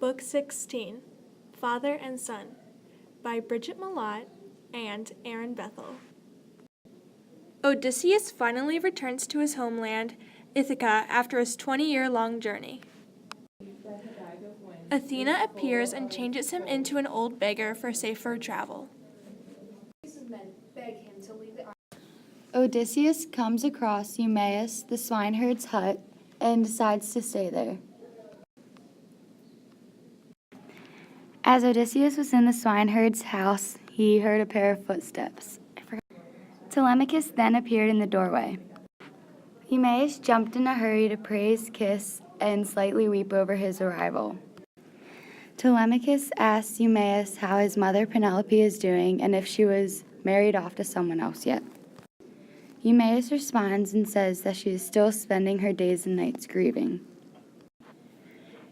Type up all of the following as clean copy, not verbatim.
Book 16, Father and Son, by Bridget Malott and Aaron Bethel. Odysseus finally returns to his homeland, Ithaca, after his 20-year-long journey. Athena appears and changes him into an old beggar for safer travel. Odysseus comes across Eumaeus, the swineherd's hut, and decides to stay there. As Odysseus was in the swineherd's house, he heard a pair of footsteps. Telemachus then appeared in the doorway. Eumaeus jumped in a hurry to praise, kiss, and slightly weep over his arrival. Telemachus asks Eumaeus how his mother Penelope is doing and if she was married off to someone else yet. Eumaeus responds and says that she is still spending her days and nights grieving.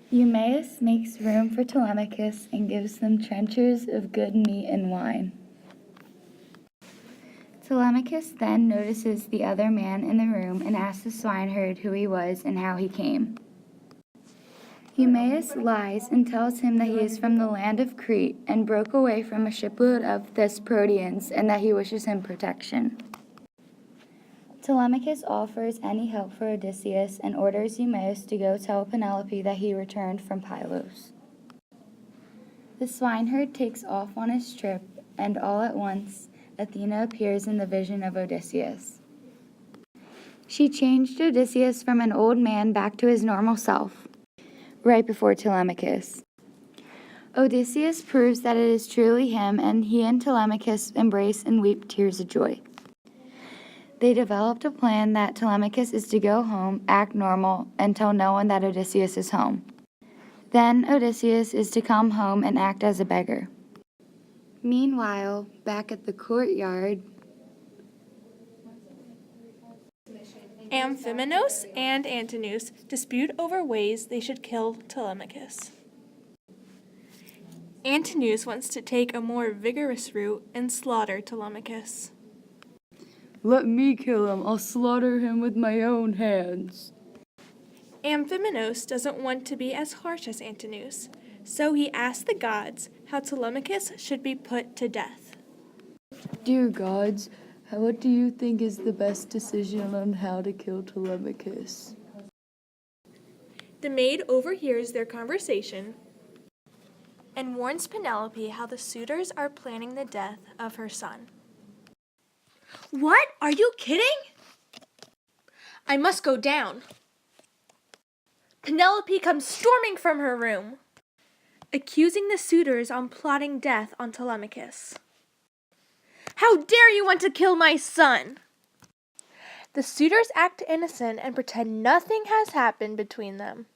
Eumaeus makes room for Telemachus and gives them trenchers of good meat and wine. Telemachus then notices the other man in the room and asks the swineherd who he was and how he came. Eumaeus lies and tells him that he is from the land of Crete and broke away from a shipload of Thesprotians and that he wishes him protection. Telemachus offers any help for Odysseus and orders Eumaeus to go tell Penelope that he returned from Pylos. The swineherd takes off on his trip, and all at once Athena appears in the vision of Odysseus. She changed Odysseus from an old man back to his normal self, right before Telemachus. Odysseus proves that it is truly him, and he and Telemachus embrace and weep tears of joy. They developed a plan that Telemachus is to go home, act normal, and tell no one that Odysseus is home. Then Odysseus is to come home and act as a beggar. Meanwhile, back at the courtyard, Amphinomus and Antinous dispute over ways they should kill Telemachus. Antinous wants to take a more vigorous route and slaughter Telemachus. "Let me kill him. I'll slaughter him with my own hands." Amphinomus doesn't want to be as harsh as Antinous, so he asks the gods how Telemachus should be put to death. Dear gods, what do you think is the best decision on how to kill Telemachus? The maid overhears their conversation and warns Penelope how the suitors are planning the death of her son. What? Are you kidding? I must go down. Penelope comes storming from her room, accusing the suitors on plotting death on Telemachus. How dare you want to kill my son? The suitors act innocent and pretend nothing has happened between them.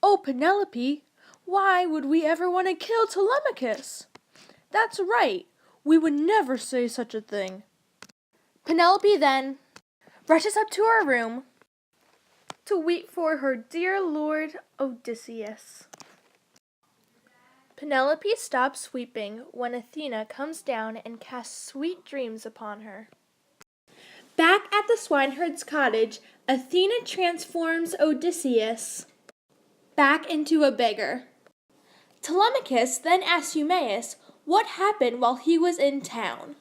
Oh, Penelope, why would we ever want to kill Telemachus? That's right. We would never say such a thing. Penelope then rushes up to her room to weep for her dear lord Odysseus. Penelope stops weeping when Athena comes down and casts sweet dreams upon her. Back at the swineherd's cottage, Athena transforms Odysseus back into a beggar. Telemachus then asks Eumaeus what happened while he was in town.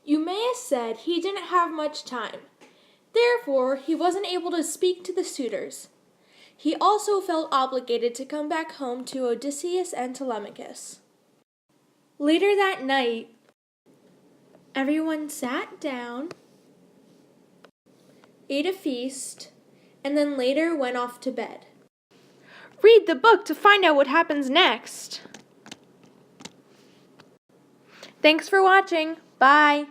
Eumaeus said he didn't have much time. Therefore, he wasn't able to speak to the suitors. He also felt obligated to come back home to Odysseus and Telemachus. Later that night, everyone sat down, ate a feast, and then later went off to bed. Read the book to find out what happens next. Thanks for watching. Bye.